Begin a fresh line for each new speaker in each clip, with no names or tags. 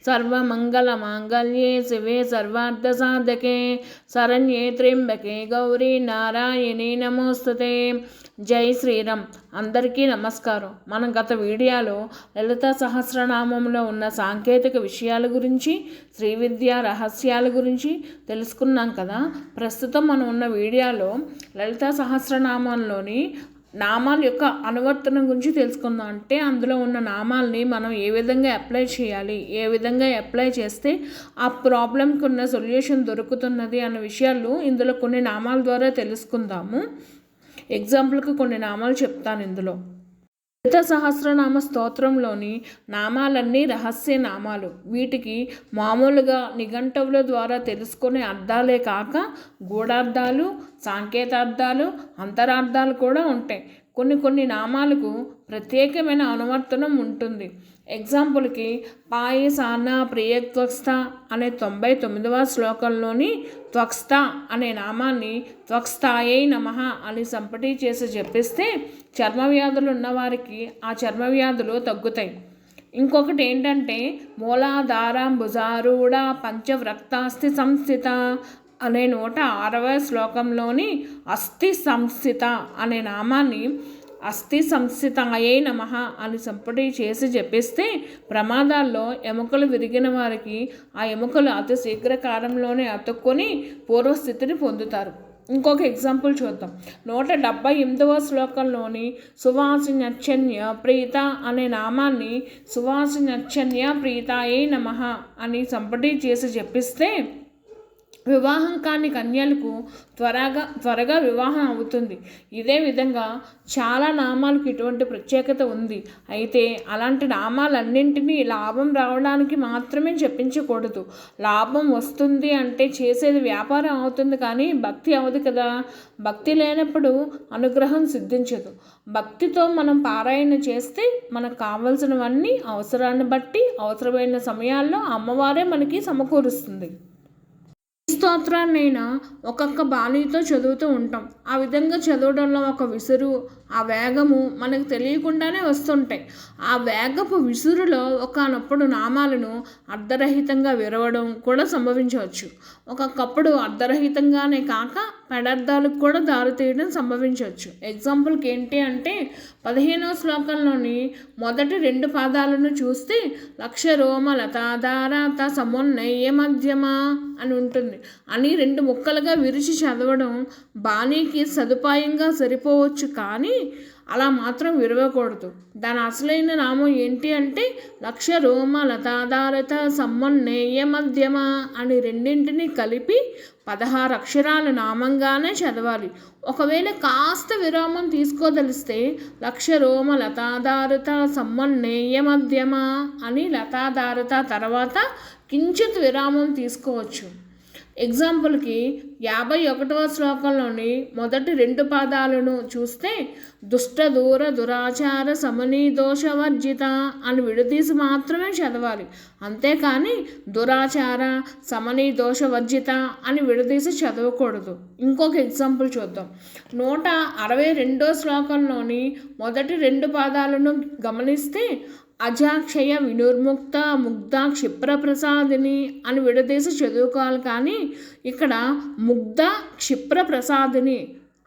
సర్వమంగళమాంగళ్యే శివే సర్వార్థసాధకే శరణ్యే త్ర్యంబకే గౌరీ నారాయణీ నమోస్తుతే. జై శ్రీరామ్. అందరికీ నమస్కారం. మనం గత వీడియోలో లలితా సహస్రనామంలో ఉన్న సాంకేతిక విషయాల గురించి, శ్రీ విద్యా రహస్యాల గురించి తెలుసుకున్నాం కదా. ప్రస్తుతం మనం ఉన్న వీడియోలో లలితా సహస్రనామంలోని నామాల యొక్క అనువర్తనం గురించి తెలుసుకుందాం. అంటే అందులో ఉన్న నామాల్ని మనం ఏ విధంగా అప్లై చేయాలి, ఏ విధంగా అప్లై చేస్తే ఆ ప్రాబ్లంకి ఉన్న సొల్యూషన్ దొరుకుతున్నది అన్న విషయాలు ఇందులో కొన్ని నామాల ద్వారా తెలుసుకుందాము. ఎగ్జాంపుల్కి కొన్ని నామాలు చెప్తాను. ఇందులో లలితా సహస్రనామ స్తోత్రంలోని నామాలన్నీ రహస్య నామాలు. వీటికి మామూలుగా నిఘంటువుల ద్వారా తెలుసుకునే అర్థాలే కాక గూఢార్థాలు, సాంకేతార్థాలు, అంతరార్థాలు కూడా ఉంటాయి. కొన్ని నామాలకు ప్రత్యేకమైన అనువర్తనం ఉంటుంది. ఎగ్జాంపుల్కి పాయసాన ప్రియత్వక్స్థ అనే 99వ శ్లోకంలోని త్వక్స్థ అనే నామాన్ని త్వక్స్థాయై నమః అని సంపటి చేసి జపిస్తే చర్మవ్యాధులు ఉన్నవారికి ఆ చర్మవ్యాధులు తగ్గుతాయి. ఇంకొకటి ఏంటంటే మూలాధారాంబుజారూఢ పంచవ్రక్తాస్తి సంస్థిత అనే 106వ శ్లోకంలోని అస్థి సంస్థిత అనే నామాన్ని అస్థి సంస్థితాయై నమః అని సంపటి చేసి జపిస్తే ప్రమాదాల్లో ఎముకలు విరిగిన వారికి ఆ ఎముకలు అతి శీఘ్రకాలంలోనే అతుక్కొని పూర్వస్థితిని పొందుతారు. ఇంకొక ఎగ్జాంపుల్ చూద్దాం. 178వ శ్లోకంలోని సువాసిన్యచ్చన్య ప్రీత అనే నామాన్ని సువాసిన్యచ్చన్య ప్రీతాయై నమః అని సంపటి చేసి జపిస్తే వివాహం కాని కన్యలకు త్వరగా వివాహం అవుతుంది. ఇదే విధంగా చాలా నామాలకు ఇటువంటి ప్రత్యేకత ఉంది. అయితే అలాంటి నామాలన్నింటినీ లాభం రావడానికి మాత్రమే జపించకూడదు. లాభం వస్తుంది అంటే చేసేది వ్యాపారం అవుతుంది, కానీ భక్తి అవదు కదా. భక్తి లేనప్పుడు అనుగ్రహం సిద్ధించదు. భక్తితో మనం పారాయణ చేస్తే మనకు కావలసినవన్నీ అవసరాన్ని బట్టి అవసరమైన సమయాల్లో అమ్మవారే మనకి సమకూరుస్తుంది. స్తోత్రాన్నైనా ఒక్కొక్క బాణీతో చదువుతూ ఉంటాం. ఆ విధంగా చదవడంలో ఒక విసురు, ఆ వేగము మనకు తెలియకుండానే వస్తుంటాయి. ఆ వేగపు విసురులో ఒకానప్పుడు నామాలను అర్ధరహితంగా విరవడం కూడా సంభవించవచ్చు. ఒక్కొక్కప్పుడు అర్ధరహితంగానే కాక పెడార్థాలకు కూడా దారితీయడం సంభవించవచ్చు. ఎగ్జాంపుల్కి ఏంటి అంటే 15వ శ్లోకంలోని మొదటి 2 పాదాలను చూస్తే లక్ష రోమ లతాధారత సమున్నయ్య మధ్యమ అని ఉంటుంది అని 2 ముక్కలుగా విరిచి చదవడం బాణీకి సదుపాయంగా సరిపోవచ్చు, కానీ అలా మాత్రం విరవకూడదు. దాని అసలైన నామం ఏంటి అంటే లక్ష రోమ లతాధారత సమ్మన్నేయ మధ్యమ అని రెండింటినీ కలిపి 16 అక్షరాల నామంగానే చదవాలి. ఒకవేళ కాస్త విరామం తీసుకోదలిస్తే లక్ష రోమ లతాధారత సమ్మన్నేయ మధ్యమ అని లతాధారత తర్వాత కించిత్ విరామం తీసుకోవచ్చు. ఎగ్జాంపుల్కి 51వ శ్లోకంలోని మొదటి 2 పాదాలను చూస్తే దుష్ట దూర దురాచార సమనీ దోషవర్జిత అని విడదీసి మాత్రమే చదవాలి. అంతేకాని దురాచార సమనీ దోషవర్జిత అని విడదీసి చదవకూడదు. ఇంకొక ఎగ్జాంపుల్ చూద్దాం. 162వ శ్లోకంలోని మొదటి 2 పాదాలను గమనిస్తే అజాక్షయ వినుర్ముక్త ముగ్ధ క్షిప్రప్రసాదిని అని విడదీసి చదువుకోవాలి, కానీ ఇక్కడ ముగ్ధ క్షిప్రప్రసాదిని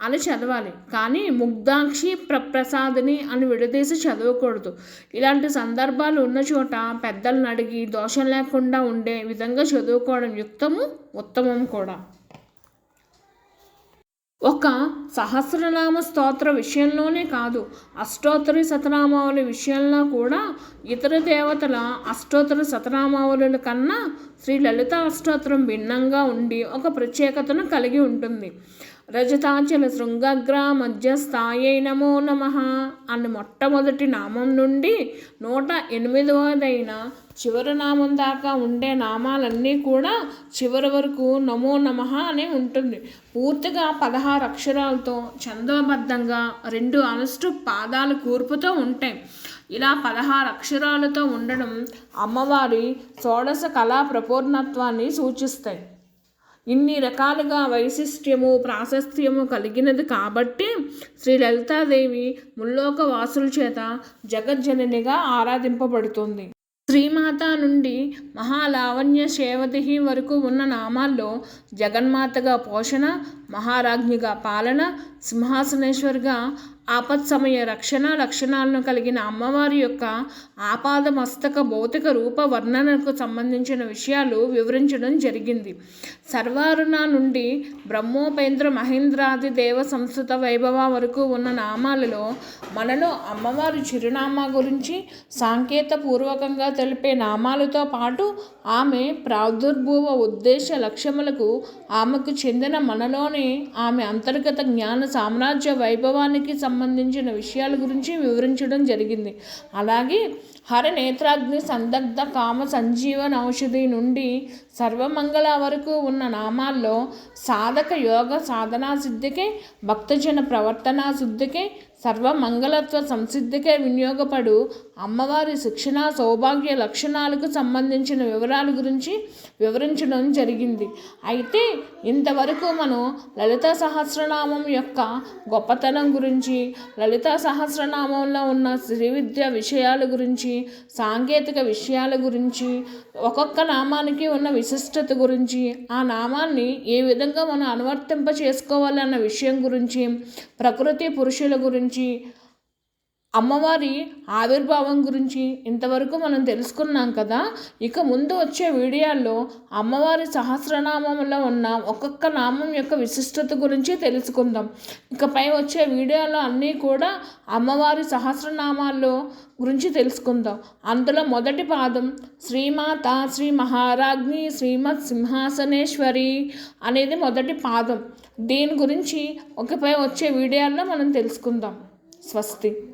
అని చదవాలి, కానీ ముగ్ధాక్షి ప్రసాదిని అని విడదీసి చదవకూడదు. ఇలాంటి సందర్భాలు ఉన్న చోట పెద్దలను అడిగి దోషం లేకుండా ఉండే విధంగా చదువుకోవడం యుక్తము, ఉత్తమం కూడా. ఒక సహస్రనామ స్తోత్ర విషయంలోనే కాదు, అష్టోత్తరి శతనామావళి విషయంలో కూడా ఇతర దేవతల అష్టోత్తర శతనామావళుల కన్నా శ్రీ లలిత అష్టోత్తరం భిన్నంగా ఉండి ఒక ప్రత్యేకతను కలిగి ఉంటుంది. రజతాచల శృంగగ్ర మధ్యస్థాయై నమో నమః అన్న మొట్టమొదటి నామం నుండి 108వదైన చివరి నామం దాకా ఉండే నామాలన్నీ కూడా చివరి వరకు నమో నమః అనే ఉంటుంది. పూర్తిగా 16 అక్షరాలతో ఛందోబద్ధంగా 2 అనుష్ఠు పాదాలు కూర్పుతో ఉంటాయి. ఇలా 16 అక్షరాలతో ఉండడం అమ్మవారి షోడశ కళా ప్రపూర్ణత్వాన్ని సూచిస్తాయి. ఇన్ని రకాలుగా వైశిష్ట్యము ప్రాశస్త్యము కలిగినది కాబట్టి శ్రీ లలితాదేవి ముల్లోక వాసుల చేత జగజ్జననిగా ఆరాధింపబడుతుంది. శ్రీమాత నుండి మహాలావణ్య శేవతి వరకు ఉన్న నామాల్లో జగన్మాతగా పోషణ, మహారాజ్ఞిగా పాలన, సింహాసనేశ్వరిగా ఆపత్సమయ రక్షణ లక్షణాలను కలిగిన అమ్మవారి యొక్క ఆపాద మస్తక భౌతిక రూప వర్ణనకు సంబంధించిన విషయాలు వివరించడం జరిగింది. సర్వారుణ నుండి బ్రహ్మోపేంద్ర మహేంద్రాది దేవ సంస్కృత వైభవ వరకు ఉన్న నామాలలో మనలో అమ్మవారి చిరునామా గురించి సాంకేతపూర్వకంగా తెలిపే నామాలతో పాటు ఆమె ప్రాదుర్భూవ ఉద్దేశ లక్ష్యములకు ఆమెకు చెందిన మనలోని ఆమె అంతర్గత జ్ఞాన సామ్రాజ్య వైభవానికి సంబంధించిన విషయాల గురించి వివరించడం జరిగింది. అలాగే హరనేత్రాగ్ని సందగ్ధ కామ సంజీవన ఔషధి నుండి సర్వమంగళ వరకు ఉన్న నామాల్లో సాధక యోగ సాధనా సిద్ధికే, భక్తజన ప్రవర్తనా శుద్ధికే, సర్వమంగళత్వ సంసిద్ధికే వినియోగపడు అమ్మవారి శిక్షణ సౌభాగ్య లక్షణాలకు సంబంధించిన వివరాల గురించి వివరించడం జరిగింది. అయితే ఇంతవరకు మనం లలితా సహస్రనామం యొక్క గొప్పతనం గురించి, లలితా సహస్రనామంలో ఉన్న శ్రీ విద్య విషయాల గురించి, సాంకేతిక విషయాల గురించి, ఒక్కొక్క నామానికి ఉన్న విశిష్టత గురించి, ఆ నామాన్ని ఏ విధంగా మనం అనువర్తింప చేసుకోవాలన్న విషయం గురించి, ప్రకృతి పురుషుల గురించి, అమ్మవారి ఆవిర్భావం గురించి ఇంతవరకు మనం తెలుసుకున్నాం కదా. ఇక ముందు వచ్చే వీడియోల్లో అమ్మవారి సహస్రనామంలో ఉన్న ఒక్కొక్క నామం యొక్క విశిష్టత గురించి తెలుసుకుందాం. ఇకపై వచ్చే వీడియోలో అన్నీ కూడా అమ్మవారి సహస్రనామాల్లో గురించి తెలుసుకుందాం. అందులో మొదటి పాదం శ్రీమాత శ్రీ మహారాజ్ఞి శ్రీమత్ సింహాసనేశ్వరి అనేది మొదటి పాదం. దీని గురించి ఒకపై వచ్చే వీడియోల్లో మనం తెలుసుకుందాం. స్వస్తి.